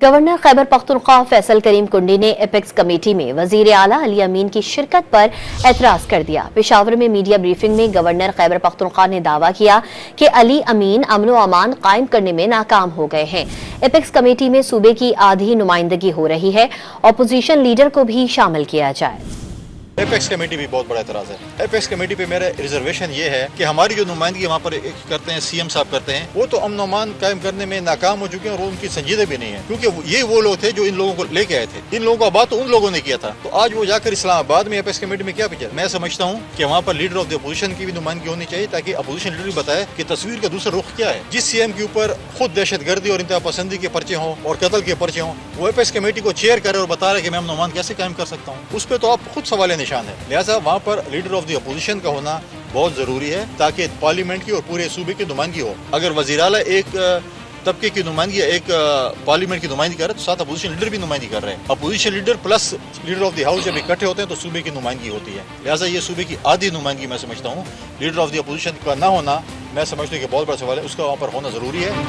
Governor Khyber Pakhtunkhwa Faisal करीम कुंडी ने apex committee में वजीर आला अली अमीन की शिरकत पर एतराज कर दिया। पेशावर में मीडिया ब्रीफिंग में गवर्नर खैबर पख्तूनख्वा ने दावा किया कि अली अमीन अमन व अमान कायम करने में नाकाम हो गए हैं। एपेक्स कमेटी में सूबे की आधी नुमाइंदगी हो रही है, अपोजिशन लीडर को भी शामिल किया जाए। एपेक्स कमेटी भी बहुत बड़ा एतराज़ है। एपेक्स कमेटी पे मेरा रिजर्वेशन ये है कि हमारी जो नुमाइंदगी वहाँ पर करते हैं, सीएम साहब करते हैं, वो तो अमन अमान कायम करने में नाकाम हो चुके हैं और उनकी संजीदगी भी नहीं है, क्योंकि ये वो लोग थे जो इन लोगों को लेके आए थे। इन लोगों का बात तो उन लोगों ने किया था, तो आज वो जाकर इस्लामाबाद में एपेक्स कमेटी में क्या पिछड़। मैं समझता हूँ कि वहाँ पर लीडर ऑफ द अपोजिशन की भी नुमाइंदगी होनी चाहिए, ताकि अपोजिशन लीडर भी बताए कि तस्वीर का दूसरा रुख क्या है। जिस सीएम के ऊपर खुद दहशतगर्दी और इंतहा पसंदी के पर्चे हों और कत्ल के पर्चे हों, वो एपेक्स कमेटी को चेयर करे और बता रहे कि मैं अमन अमान कैसे कायम कर सकता हूँ, उस पर तो आप खुद सवाल निशान है। लिहाजा वहाँ पर लीडर ऑफ द अपोजिशन का होना बहुत जरूरी है, ताकि पार्लियामेंट की और पूरे सूबे की नुमाइंदगी हो। अगर वज़ीर आला एक तबके की नुमाइंदगी, एक पार्लियामेंट की नुमाइंदगी कर रहे हैं, तो साथ अपोजिशन लीडर भी नुमाइंदगी कर रहे हैं। Opposition leader plus leader of the house जब इकट्ठे होते हैं तो सूबे की नुमाइंदगी होती है। लिहाजा ये सूबे की आधी नुमाइंदगी मैं समझता हूँ। लीडर ऑफ द अपोजिशन का ना होना मैं समझता हूँ कि बहुत बड़ा सवाल है, उसका वहाँ पर होना जरूरी है।